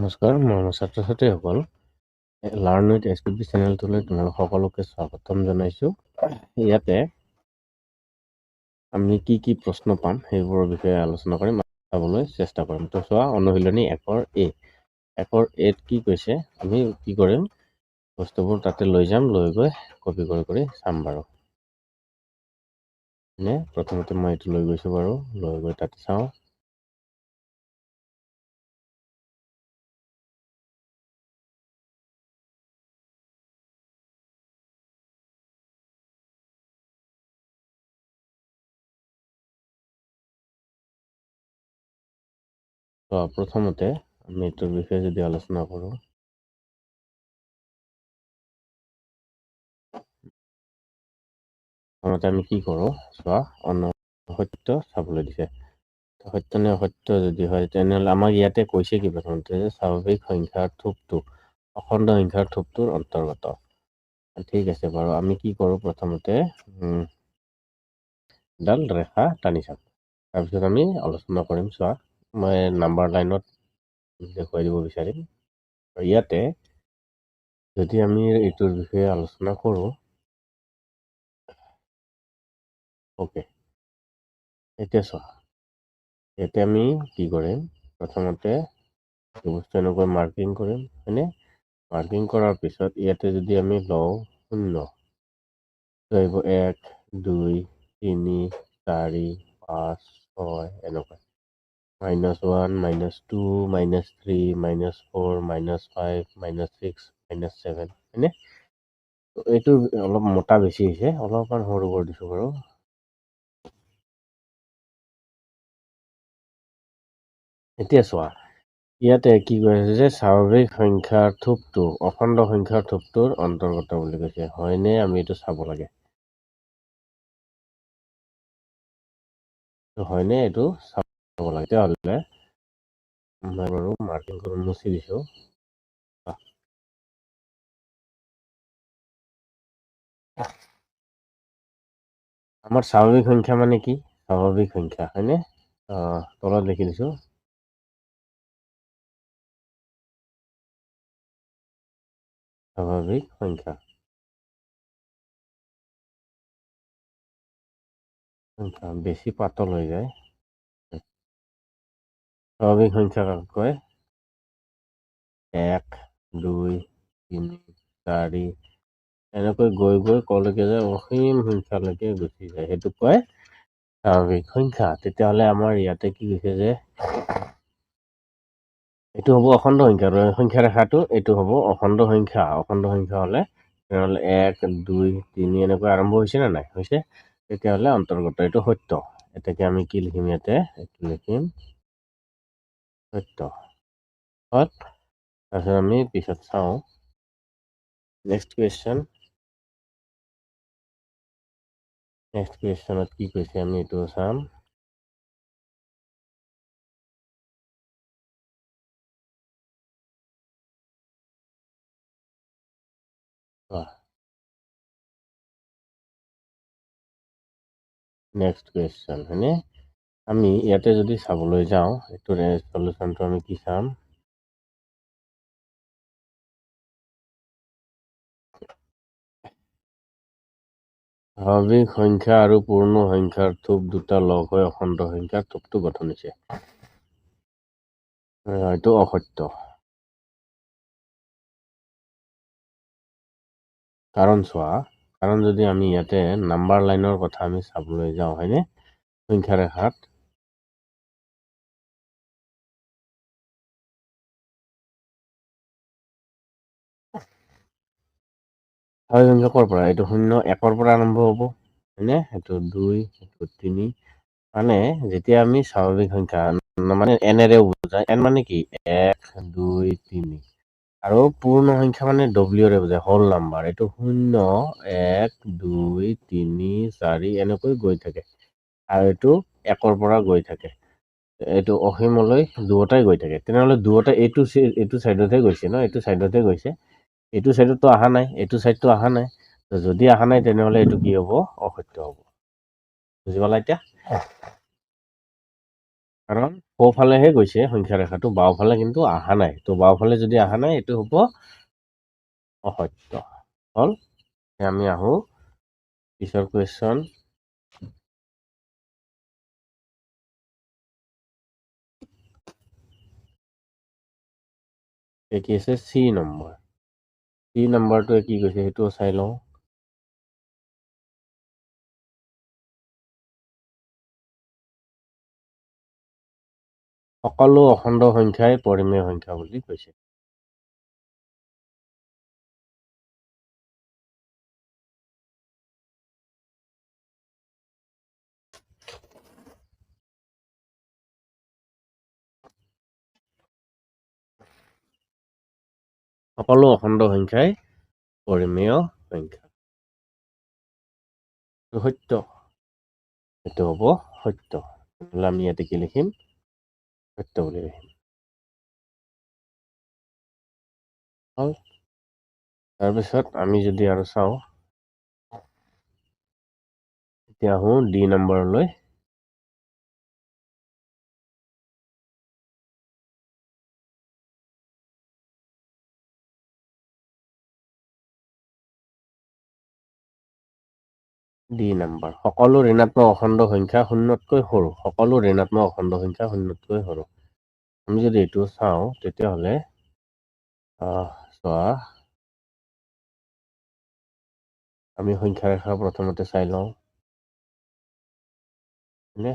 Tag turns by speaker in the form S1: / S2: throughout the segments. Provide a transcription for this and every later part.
S1: নমস্কাৰ, মৰমৰ ছাত্ৰ-ছাত্ৰীসকল। লাৰ্ণ উইথ SPP চেনেলটোলৈ তোমালোক সকলোকে স্বাগতম জনাইছোঁ। ইয়াতে আমি কি কি প্ৰশ্ন পাম সেইবোৰৰ বিষয়ে আলোচনা কৰিম, চাবলৈ চেষ্টা কৰিম। তো চোৱা, অনুশীলনী 1 A। 1 Aত কি কৈছে, আমি কি কৰিম, বস্তুবোৰ তাতে লৈ যাম, লৈ গৈ কপি কৰি চাম বাৰু। প্ৰথমতে মই এইটো লৈ গৈছোঁ বাৰু, লৈ গৈ তাতে চাওঁ। প্ৰথমতে আমি এইটোৰ বিষয়ে যদি আলোচনা কৰোঁ, প্ৰথমতে আমি কি কৰোঁ, চোৱা, সত্য চাবলৈ দিছে। সত্য নে অসত্য যদি হয়, তেনেহ'লে আমাক ইয়াতে কৈছে কি প্ৰথমতে যে স্বাভাৱিক সংখ্যাৰ থোপটো অখণ্ড সংখ্যাৰ থোপটোৰ অন্তৰ্গত। ঠিক আছে বাৰু, আমি কি কৰোঁ প্ৰথমতে এডাল ৰেখা টানি চাম। তাৰপিছত আমি আলোচনা কৰিম। চোৱা, মই নাম্বাৰ লাইনত দেখুৱাই দিব বিচাৰিম। ইয়াতে যদি আমি এইটোৰ বিষয়ে আলোচনা কৰোঁ, অ'কে, এতিয়া চোৱা, ইয়াতে আমি কি কৰিম, প্ৰথমতে বস্তু এনেকৈ মাৰ্কিং কৰিম, হয়নে? মাৰ্কিং কৰাৰ পিছত ইয়াতে যদি আমি লওঁ 0, আহিব 1, 2, 3, 4, 5, 6 এনেকুৱা। -1, -2, -3, -4, -5, -6, -7, হয়নে? এইটো অলপ মোটা বেছি হৈছে, অলপমান সৰু কৰি দিছোঁ বাৰু। এতিয়া চোৱা, ইয়াতে কি কৈ আছে যে স্বাভাৱিক সংখ্যাৰ থোপটো অখণ্ড সংখ্যাৰ থোপটোৰ অন্তৰ্গত বুলি কৈছে। হয়নে? আমি এইটো চাব লাগে। হয়নে? এইটো চাব লাগে। তেতিয়াহ'লে মই বাৰু মাৰ্কিং কৰি মুছি দিছোঁ। আমাৰ স্বাভাৱিক সংখ্যা মানে কি? স্বাভাৱিক সংখ্যা, হয়নে? তলত লিখি দিছোঁ। স্বাভাৱিক সংখ্যা। বেছি পাতল হৈ যায়। স্বাভাৱিক সংখ্যা কাক কয়? 1, 2, 3, 4 এনেকৈ গৈ গৈ কলৈকে যায়, অসীম সংখ্যালৈকে গুচি যায়। সেইটো কয় স্বাভাৱিক সংখ্যা। তেতিয়াহ'লে আমাৰ ইয়াতে কি হৈছে যে এইটো হ'ব অখণ্ড সংখ্যা। সংখ্যা ৰেখাটো এইটো হ'ব অখণ্ড সংখ্যা। অখণ্ড সংখ্যা হ'লে তেনেহ'লে 1, 2, 3 এনেকৈ আৰম্ভ হৈছে নে নাই? হৈছে। তেতিয়াহ'লে অন্তৰ্গত, এইটো সত্য। এতেকে আমি কি লিখিম ইয়াতে? এইটো লিখিম সত্য। তাৰপিছত আমি পিছত চাওঁ। Next question. নেক্সট কুৱেশ্যনত কি কৈছে আমি এইটো চাম। নেক্সট কুৱেশ্যন, হয়নে? আমি ইয়াতে যদি চাবলৈ যাওঁ, এইটোৰ চলিউশ্যনটো আমি কি চাম? স্বাভাৱিক সংখ্যা আৰু পূৰ্ণ সংখ্যাৰ থোপ দুটা লগ হৈ অখণ্ড সংখ্যাৰ থোপটো গঠন হৈছে। এইটো অসত্য। কাৰণ চোৱা, কাৰণ যদি আমি ইয়াতে নাম্বাৰ লাইনৰ কথা আমি চাবলৈ যাওঁ, হয়নে? সংখ্যা ৰেখাত স্বাভাৱিক সংখ্যা ক'ৰ পৰা? এইটো 0, 1ৰ পৰা আৰম্ভ হ'ব, হয়নে? এইটো 2, এইটো 3। মানে যেতিয়া আমি স্বাভাৱিক সংখ্যা মানে এনেৰে বুজায়, n মানে কি? 1, 2, 3। আৰু পূৰ্ণ সংখ্যা মানে ডব্লিউৰে বুজায়, হোল নাম্বাৰ। এইটো 0, 1, 2, 3, 4 এনেকৈ গৈ থাকে। আৰু এইটো 1ৰ পৰা গৈ থাকে। এইটো অসীমলৈ দুয়োটাই গৈ থাকে। তেনেহ'লে দুয়োটাই এইটো চাইডতহে গৈছে ন? এইটো চাইডতহে গৈছে। এইটো চাইডততো অহা নাই, এইটো চাইডটো অহা নাই। যদি অহা নাই তেনেহ'লে এইটো কি হ'ব? অসত্য হ'ব। বুজি পালা এতিয়া? কাৰণ সোঁফালেহে গৈছে সংখ্যা ৰেখাটো, বাওঁফালে কিন্তু অহা নাই। তো বাওঁফালে যদি অহা নাই এইটো হ'ব অসত্য। হ'ল, আমি আহোঁ পিছৰ কুৱেশ্যন। কি আছে চি নম্বৰ। চি নম্বৰটোৱে কি কৈছে সেইটো চাই লওঁ। সকলো অখণ্ড সংখ্যাই পৰিমেয় সংখ্যা বুলি কৈছে। সকলো অখণ্ড সংখ্যাই পৰিমেয় সংখ্যা। সত্য, এইটো হ'ব সত্য। নহ'লে আমি ইয়াতে কি লিখিম? সত্য বুলি লিখিম। হ'ল, তাৰপিছত আমি যদি আৰু চাওঁ, এতিয়া আহোঁ ডি নম্বৰলৈ। ডি নম্বৰ, সকলো ঋণাত্মক অখণ্ড সংখ্যা শূন্যতকৈ সৰু। সকলো ঋণাত্মক অখণ্ড সংখ্যা শূন্যতকৈ সৰু। আমি যদি এইটো চাওঁ তেতিয়াহ'লে চোৱা, আমি সংখ্যা ৰেখা প্ৰথমতে চাই লওঁ।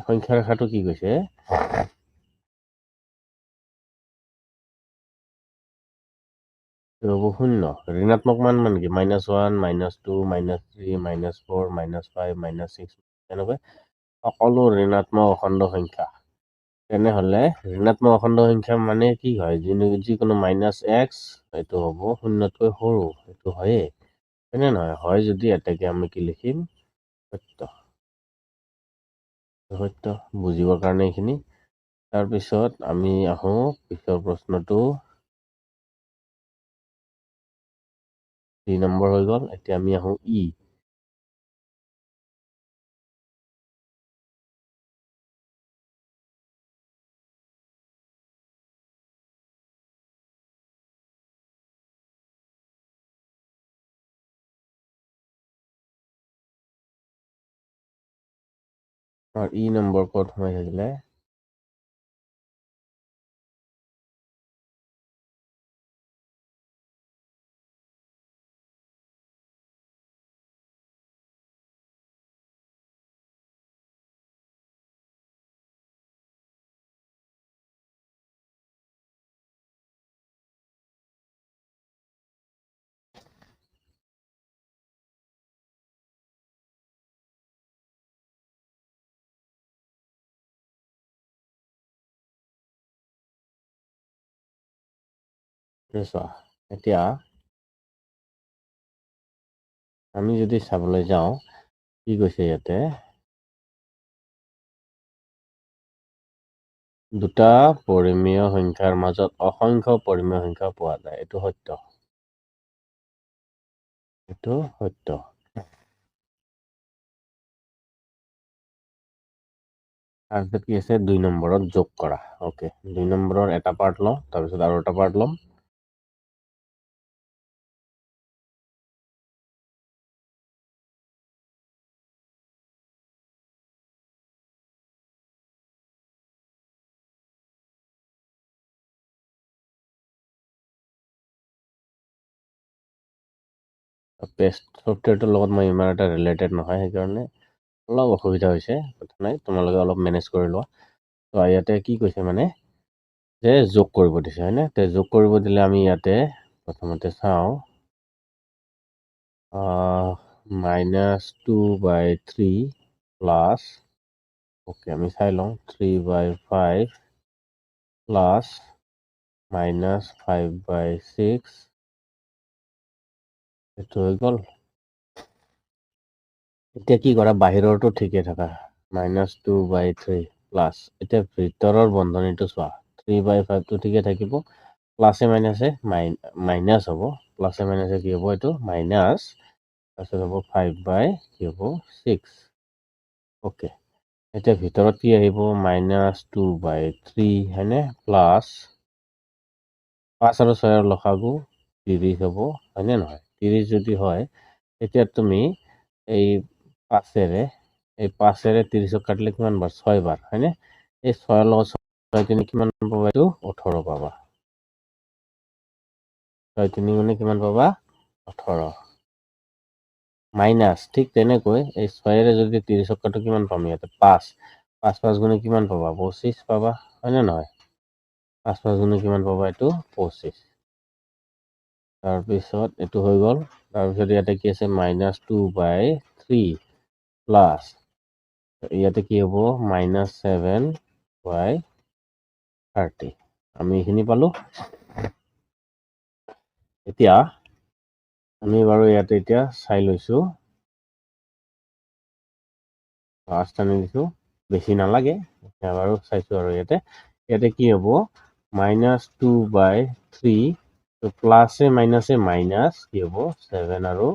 S1: সংখ্যা ৰেখাটো কি কৈছে? হ'ব শূন্য। ঋণাত্মক মান মানে কি? -1, -2, -3, -4, -5, -6 এনেকৈ সকলো ঋণাত্মক অখণ্ড সংখ্যা। তেনেহ'লে ঋণাত্মক অখণ্ড সংখ্যা মানে কি হয়? যিকোনো -x এইটো হ'ব শূন্যতকৈ সৰু। এইটো হয়েই, হয়নে নহয়? হয় যদি এটাকে আমি কি লিখিম? সত্য। সত্য বুজিবৰ কাৰণে এইখিনি। তাৰপিছত আমি আহোঁ পিছৰ প্ৰশ্নটো। 3 নম্বৰ হৈ গ'ল। এতিয়া আমি আহোঁ ই। ই নম্বৰ ক'ত সোমাই থাকিলে? চোৱা, এতিয়া আমি যদি চাবলৈ যাওঁ, কি কৈছে ইয়াতে? দুটা পৰিমেয় সংখ্যাৰ মাজত অসংখ্য পৰিমেয় সংখ্যা পোৱা যায়। এইটো সত্য। এইটো সত্য। তাৰপিছত কি আছে? 2 নম্বৰত যোগ কৰা। অ'কে, 2 নম্বৰৰ এটা পাৰ্ট লওঁ, তাৰপিছত আৰু এটা পাৰ্ট ল'ম। পেষ্ট ছফ্টৱেৰটোৰ লগত মই ইমান এটা ৰিলেটেড নহয়, সেইকাৰণে অলপ অসুবিধা হৈছে। কথা নাই, তোমালোকে অলপ মেনেজ কৰি লোৱা। তো ইয়াতে কি কৈছে মানে যে যোগ কৰিব দিছে, হয়নে? তে যোগ কৰিব দিলে আমি ইয়াতে প্ৰথমতে চাওঁ, -2/3 প্লাছ, অ'কে আমি চাই লওঁ, 3/5 প্লাছ -5/6 এইটো হৈ গ'ল। এতিয়া কি কৰা? বাহিৰৰটো ঠিকে থাকা, -2/3 প্লাছ, এতিয়া ভিতৰৰ বন্ধনীটো চোৱা, 3/5টো ঠিকে থাকিব, প্লাছে মাইনাছে মাইনাছ হ'ব, প্লাছে মাইনাছে কি হ'ব? এইটো মাইনাছ, তাৰপিছত হ'ব 5/6। অ'কে, এতিয়া ভিতৰত কি আহিব -2/3 হয়নে প্লাছ 5 আৰু 6 লসাগু 30 হ'ব হয়নে নহয় 30 যদি হয় তেতিয়া তুমি এই 5 এই 5 30 কাটিলে কিমান বাৰ 6 বাৰ হয়নে এই 6 লগত 6 তিনি কিমান পাবা এইটো 18 পাবা 6 তিনি গুণে কিমান পাবা 18 মাইনাছ ঠিক তেনেকৈ এই 6 যদি 30 কাটো কিমান পাম ইয়াতে 5 5 গুণে কিমান পাবা 25 পাবা হয়নে নহয় 5 গুণে কিমান পাবা এইটো 25 তাৰপিছত এইটো হৈ গ'ল তাৰপিছত ইয়াতে কি আছে -2/3 প্লাছ ইয়াতে কি হ'ব -7/30 আমি এইখিনি পালো এতিয়া আমি বাৰু ইয়াতে এতিয়া চাই লৈছো ফাৰ্ষ্ট আনি দিছো বেছি নালাগে এতিয়া বাৰু চাইছো আৰু ইয়াতে কি হ'ব -2/3 প্লাছে মাইনাছে মাইনাছ কি হ'ব 7 আৰু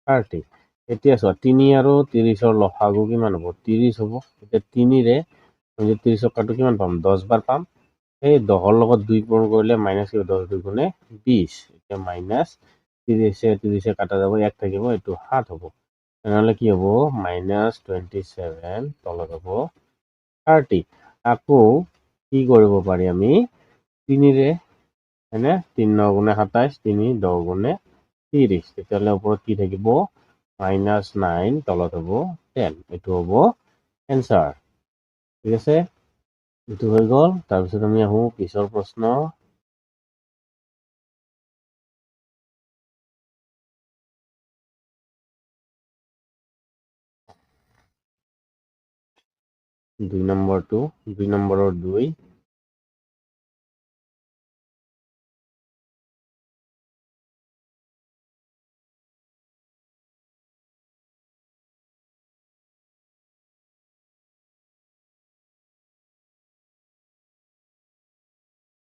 S1: 30 এতিয়া চোৱা 3 আৰু 30ৰ লসাগু কিমান হ'ব 30 হ'ব এতিয়া 3ৰে 30 কাটো কিমান পাম 10 বাৰ পাম এই 10ৰ লগত 2 পূৰণ কৰিলে মাইনাছ 10 2 গুণে 20 এতিয়া মাইনাছ 30 কাটা যাব 1 থাকিব এইটো 7 হ'ব তেনেহ'লে কি হ'ব -27 তলত হ'ব 30 আকৌ কি কৰিব পাৰি আমি 3ৰে হয়নে 3 9 গুণে 27 3 10 গুণে 30 তেতিয়াহ'লে ওপৰত কি থাকিব -9 তলত হ'ব 10 এইটো হ'ব এনচাৰ ঠিক আছে এইটো হৈ গ'ল তাৰপিছত আমি আহো পিছৰ প্ৰশ্ন 2 নম্বৰটো 2 নম্বৰৰ 2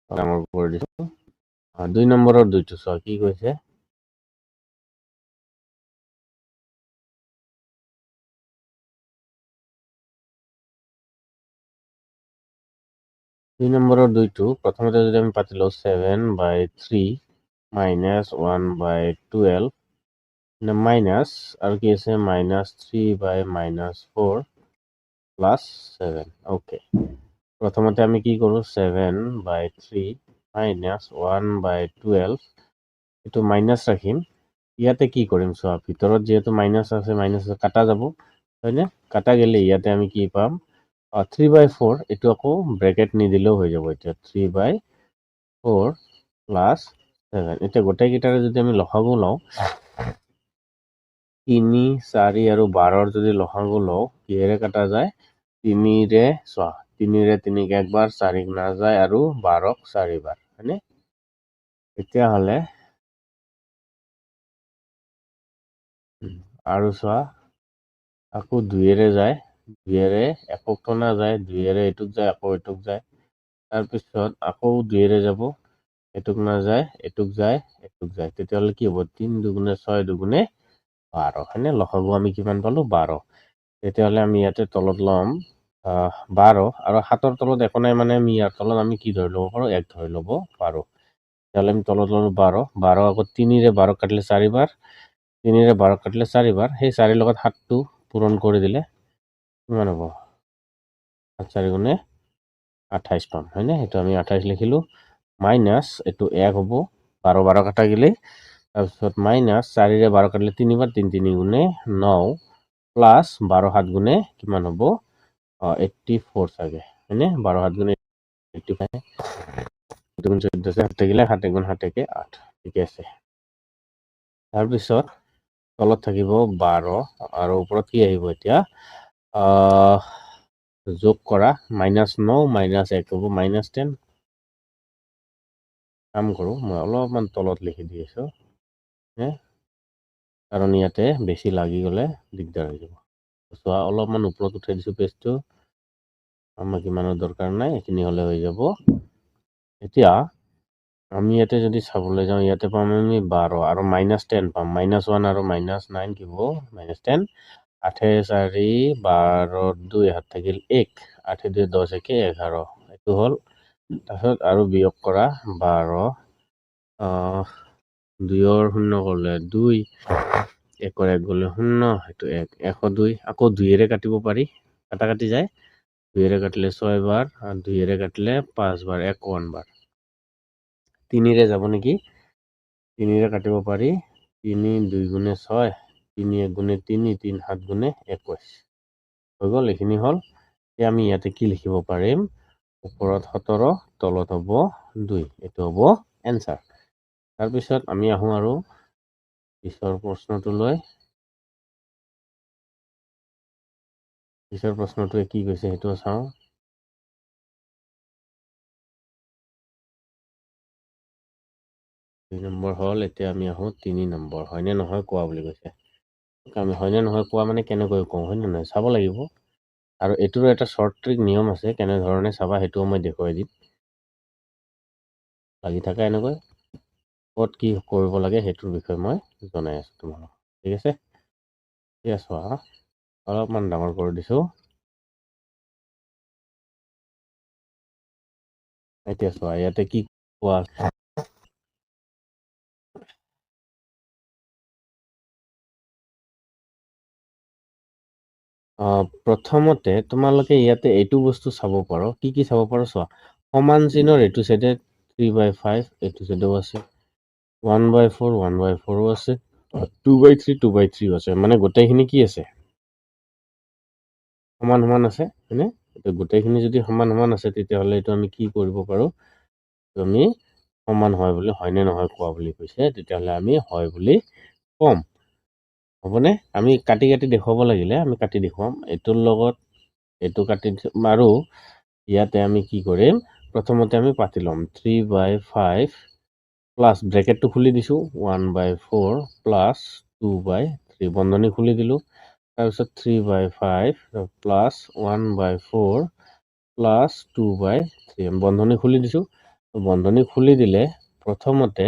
S1: ডাঙৰ কৰি দিছো 2 নম্বৰৰ 2টো চোৱা কি কৈছে 2 নম্বৰৰ 2টো প্ৰথমতে যদি আমি পাতিলো 7/3 -1/12 মাইনাছ আৰু কি আছে -3/-4 প্লাছ 7 ওকে প্ৰথমতে আমি কি কৰো 7/3 -1/12 এইটো মাইনাছ ৰাখিম ইয়াতে কি কৰিম চোৱা ভিতৰত যিহেতু মাইনাছ আছে মাইনাছ কাটা যাব হয়নে কাটা গেলে ইয়াতে আমি কি পাম 3/4 এইটো আকৌ ব্ৰেকেট নিদিলেও হৈ যাব এতিয়া 3/4 প্লাছ 7 এতিয়া গোটেইকেইটাৰে যদি আমি লসাগু লওঁ 3 4 আৰু 12ৰ যদি লসাগু লওঁ কিহেৰে কাটা যায় 3ৰে চোৱা 3ৰে 3ক একবাৰ 4ক নাযায় আৰু 12ক 4 বাৰ হয়নে তেতিয়াহ'লে আৰু চোৱা আকৌ 2ৰে যায় 2ৰে এককটো নাযায় 2ৰে এইটোক যায় আকৌ এইটোক যায় তাৰপিছত আকৌ 2ৰে যাব এইটোক নাযায় এইটোক যায় তেতিয়াহ'লে কি হ'ব 3 দুগুণে 6 দুগুণে 12 হয়নে লসাগু আমি কিমান পালো 12 তেতিয়াহ'লে আমি ইয়াতে তলত ল'ম 12 আৰু 7ৰ তলত একো নাই মানে আমি ইয়াৰ তলত আমি কি ধৰি ল'ব পাৰো 1 ধৰি ল'ব পাৰো তেতিয়াহ'লে আমি তলত ল'লো 12 আকৌ 3ৰে 12 কাটিলে 4 বাৰ 3ৰে 12 কাটিলে 4 বাৰ সেই 4 লগত 7টো পূৰণ কৰি দিলে কিমান হ'ব 7 4 গুণে 28 পাম হয়নে সেইটো আমি 28 লিখিলো মাইনাছ এইটো 1 হ'ব 12 কাটা গেলে তাৰপিছত মাইনাছ 4ৰে 12 কাটিলে 3 বাৰ 3 3 গুণে 9 প্লাছ 12 7 গুণে কিমান হ'ব 84 চাগে হয়নে 12 7 গুণে 85 14 7 থাকিলে 7 গুণ 7 8 ঠিকে আছে তাৰপিছত তলত থাকিব 12 আৰু ওপৰত কি আহিব এতিয়া যোগ কৰা -9 -1 হ'ব -10 কাম কৰোঁ মই অলপমান তলত লিখি দি আছোঁ কাৰণ ইয়াতে বেছি লাগি গ'লে দিগদাৰ হৈ যাব চোৱা অলপমান ওপৰত উঠাই দিছোঁ পেজটো আমাক ইমানৰ দৰকাৰ নাই এইখিনি হ'লে হৈ যাব এতিয়া আমি ইয়াতে যদি চাবলৈ যাওঁ ইয়াতে পাম আমি 12 আৰু -10 পাম -1 আৰু -9 কি হ'ব -10 8 4 12 2 হাত থাকিল 1 8 2 10 1 11 এইটো হ'ল তাৰপিছত আৰু বিয়োগ কৰা 12 2ৰ 0 কৰিলে 2 1ৰ 1 গ'লে 0 সেইটো 1 102 আকৌ 2ৰে কাটিব পাৰি কাটি যায় 2ৰে কাটিলে 6 বাৰ আৰু 2ৰে কাটিলে 5 বাৰ 51 বাৰ 3ৰে যাব নেকি 3ৰে কাটিব পাৰি 3 2 গুণে 6 3 1 গুণে 3 3 7 গুণে 21 হৈ গ'ল এইখিনি হ'ল এতিয়া আমি ইয়াতে কি লিখিব পাৰিম ওপৰত 17 তলত হ'ব 2 এইটো হ'ব এনসাৰ তাৰপিছত আমি আহোঁ আৰু পিছৰ প্ৰশ্নটোলৈ পিছৰ প্ৰশ্নটোৱে কি কৈছে সেইটো চাওঁ 2 নম্বৰ হ'ল এতিয়া আমি আহোঁ 3 নম্বৰ হয়নে নহয় কোৱা বুলি কৈছে আমি হয়নে নহয় কোৱা মানে কেনেকৈ কওঁ হয় নে নহয় চাব লাগিব আৰু এইটোৰো এটা শ্বৰ্ট ট্ৰিক নিয়ম আছে কেনেধৰণে চাবা সেইটোও মই দেখুৱাই দিম লাগি থাকা এনেকৈ ক'ত কি কৰিব লাগে সেইটোৰ বিষয়ে মই জনাই আছোঁ তোমালোকক ঠিক আছে এতিয়া চোৱা অলপমান ডাঙৰ কৰি দিছোঁ এতিয়া চোৱা ইয়াতে কি কোৱা প্ৰথমতে তোমালোকে ইয়াতে এইটো বস্তু চাব পাৰো কি চাব পাৰো চোৱা সমান চিনৰ এইটো চাইডে 3/5 এইটো চাইডেও আছে 1/4 1/4ও আছে 2/3 2/3 আছে মানে গোটেইখিনি কি আছে সমান সমান আছে হয়নে এতিয়া গোটেইখিনি যদি সমান সমান আছে তেতিয়াহ'লে এইটো আমি কি কৰিব পাৰো আমি সমান হয় বুলি হয়নে নহয় কোৱা বুলি কৈছে তেতিয়াহ'লে আমি হয় বুলি কম হ'বনে আমি কাটি কাটি দেখুৱাব লাগিলে আমি কাটি দেখুৱাম এইটোৰ লগত এইটো কাটি আৰু ইয়াতে আমি কি কৰিম প্ৰথমতে আমি পাতি ল'ম 3/5 প্লাছ ব্ৰেকেটটো খুলি দিছোঁ 1/4 প্লাছ 2/3 বন্ধনী খুলি দিলোঁ তাৰপিছত 3/5 প্লাছ 1/4 প্লাছ 2/3 বন্ধনী খুলি দিছোঁ বন্ধনী খুলি দিলে প্ৰথমতে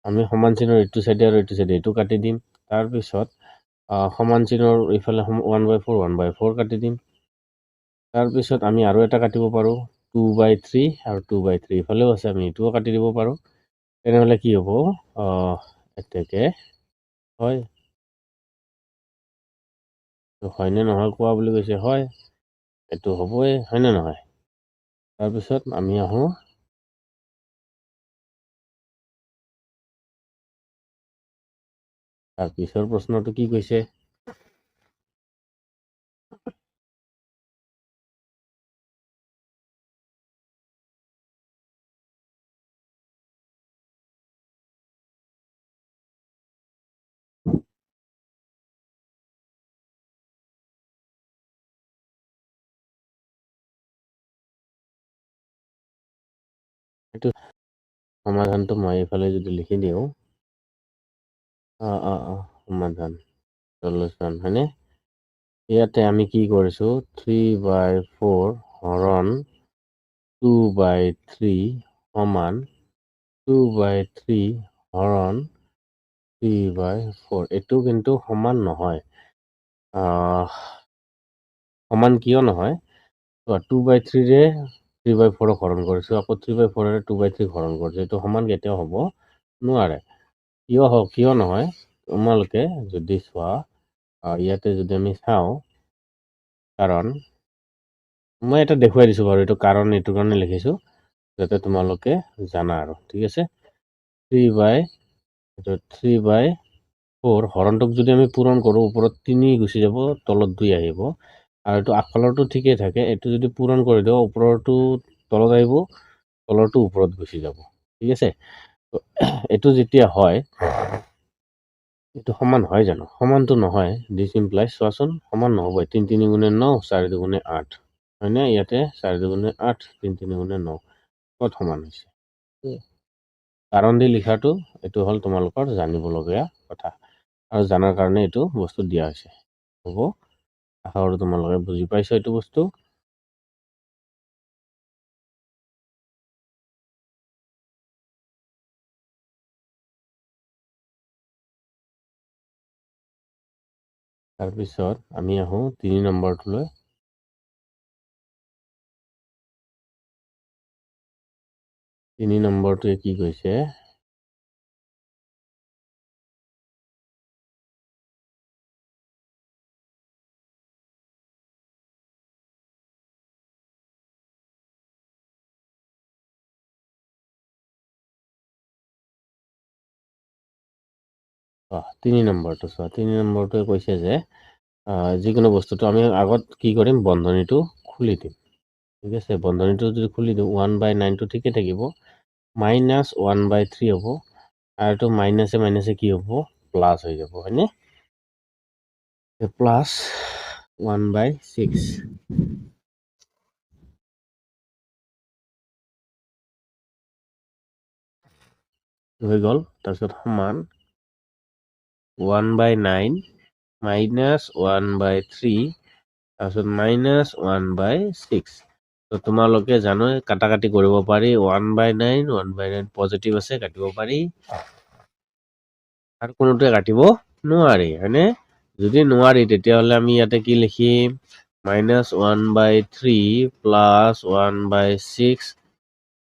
S1: আমি সমান চিনৰ এইটো চাইডে আৰু এইটো চাইডে এইটো কাটি দিম তাৰপিছত সমান চিনৰ ইফালে 1/4 1/4 কাটি দিম তাৰপিছত আমি আৰু এটা কাটিব পাৰোঁ 2/3 আৰু 2/3 ইফালেও আছে আমি এইটোও কাটি দিব পাৰোঁ তেনেহ'লে কি হ'ব এতেকে হয় হয়নে নহয় কোৱা বুলি কৈছে হয় এইটো হ'বই হয়নে নহয় তাৰপিছত আমি আহোঁ তাৰ পিছৰ প্ৰশ্নটো কি কৈছে এইটো সমাধানটো মই এইফালে যদি লিখি দিওঁ সমাধান সলিউশ্যন হয়নে ইয়াতে আমি কি কৰিছোঁ 3/4 হৰণ 2/3 সমান 2/3 হৰণ 3/4 এইটো কিন্তু সমান নহয় সমান কিয় নহয় 2/3ৰে 3/4 হৰণ কৰিছোঁ আকৌ 3/4ৰে 2/3 হৰণ কৰিছোঁ এইটো সমান কেতিয়াও হ'ব নোৱাৰে কিয় নহয় তোমালোকে যদি চোৱা ইয়াতে যদি আমি চাওঁ কাৰণ মই এটা দেখুৱাই দিছোঁ বাৰু এইটো কাৰণ এইটো কাৰণে লিখিছোঁ যাতে তোমালোকে জানা আৰু ঠিক আছে 3/4 হৰণটোক যদি আমি পূৰণ কৰোঁ ওপৰত 3 গুচি যাব তলত 2 আহিব আৰু এইটো আগফালৰটো ঠিকেই থাকে এইটো যদি পূৰণ কৰি দিওঁ ওপৰৰটো তলত আহিব তলৰটো ওপৰত গুচি যাব ঠিক আছে এইটো যেতিয়া হয় এইটো সমান হয় জানো সমানটো নহয় দিছ ইমপ্লাইজ চোৱাচোন সমান নহ'ব 3 3 গুণে 9 4 2 8 হয়নে ইয়াতে 4 2 8 3 3 9 ক'ত সমান হৈছে কাৰণ দি লিখাটো এইটো হ'ল তোমালোকৰ জানিবলগীয়া কথা আৰু জানাৰ কাৰণে এইটো বস্তু দিয়া হৈছে হ'ব আশা কৰোঁ তোমালোকে বুজি পাইছা এইটো বস্তু তাৰপিছত আমি আহোঁ 3 নম্বৰটোলৈ। 3 নম্বৰটোৱে কি কৈছে? তিনি নম্বৰটো চোৱা। 3 নম্বৰটোৱে কৈছে যে যিকোনো বস্তুটো আমি আগত কি কৰিম, বন্ধনীটো খুলি দিম। ঠিক আছে, বন্ধনীটো যদি খুলি দিওঁ 1/9 টো ঠিকে থাকিব, -1/3 হ'ব, আৰু এইটো মাইনাছে মাইনাছে কি হ'ব, প্লাছ হৈ যাব, হয়নে? প্লাছ 1/6 হৈ গ'ল। তাৰপিছত সমান 1/9 -1/3 তাৰপিছত -1/6। তো তোমালোকে জানোই কাটাকাটি কৰিব পাৰি। 1/9 1/9 পজিটিভ আছে, কাটিব পাৰি, আৰু কোনোটোৱে কাটিব নোৱাৰি, হয়নে? যদি নোৱাৰি তেতিয়াহ'লে আমি ইয়াতে কি লিখিম, -1/3 + 1/6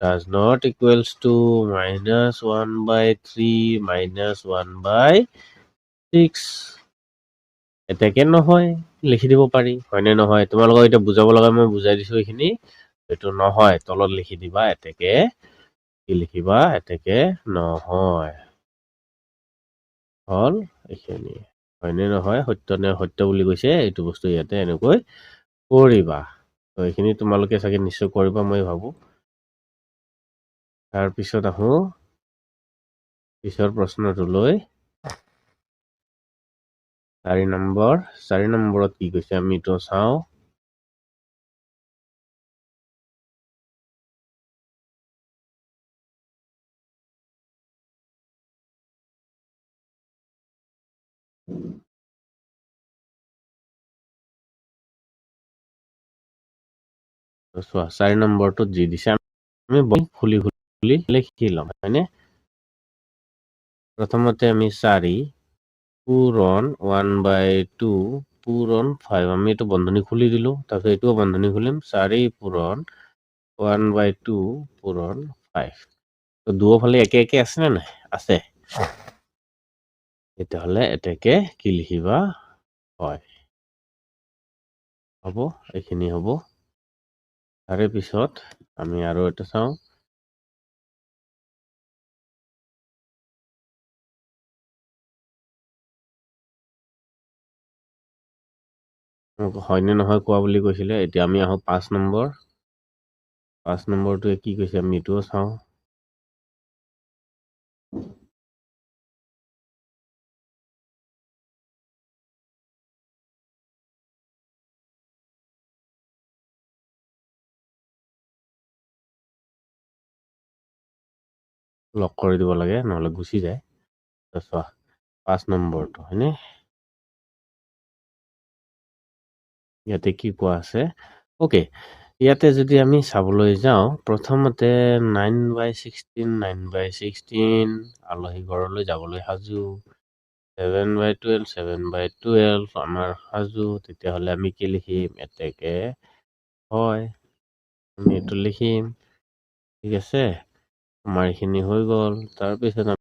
S1: does not equals to -1/3 -1/6। এতেকে নহয়, লিখি দিব পাৰি, হয়নে নহয়? তোমালোকক এতিয়া বুজাব লগা মই বুজাই দিছো এইখিনি। এইটো নহয়, তলত লিখি দিবা এতেকে, কি লিখিবা, এতেকে নহয়। হ'ল এইখিনি, হয়নে নহয়? সত্য নে সত্য বুলি কৈছে, এইটো বস্তু ইয়াতে এনেকৈ কৰিবা। তো এইখিনি তোমালোকে চাগে নিশ্চয় কৰিবা, মই ভাবোঁ। তাৰপিছত আহোঁ পিছৰ প্ৰশ্নটোলৈ। 4 নম্বৰ। 4 নম্বৰত কি কৈছে আমি এইটো চাওঁ। চোৱা, 4 নম্বৰটোত যি দিছে আমি খুলি লিখি ল'ম, হয়নে? প্ৰথমতে আমি 4 পূৰণ 1/2 পূৰণ 5, আমি এইটো বন্ধনী খুলি দিলোঁ। তাৰপিছত এইটোও বন্ধনী খুলিম, 4 পূৰণ 1/2 পূৰণ 5। তো দুয়োফালে একে একে আছে নে নাই? আছে। তেতিয়াহ'লে এতেকে কি লিখিবা, হয়। হ'ব, এইখিনি হ'ব। তাৰে পিছত আমি আৰু এটা চাওঁ। মোক হয়নে নহয় কোৱা বুলি কৈছিলে। এতিয়া আমি আহোঁ 5 নম্বৰ। 5 নম্বৰটোৱে কি কৈছে আমি এইটোও চাওঁ। লক কৰি দিব লাগে, নহ'লে গুচি যায়। চোৱা, 5 নম্বৰটো, হয়নে? ইয়াতে কি কোৱা আছে, অ'কে। ইয়াতে যদি আমি চাবলৈ যাওঁ, প্ৰথমতে 9/16 9/16 আলহী ঘৰলৈ যাবলৈ সাজু, 7/12 7/12 আমাৰ সাজু। তেতিয়াহ'লে আমি কি লিখিম, এতেকে হয়, আমি এইটো লিখিম। ঠিক আছে, আমাৰ এইখিনি হৈ গ'ল। তাৰপিছত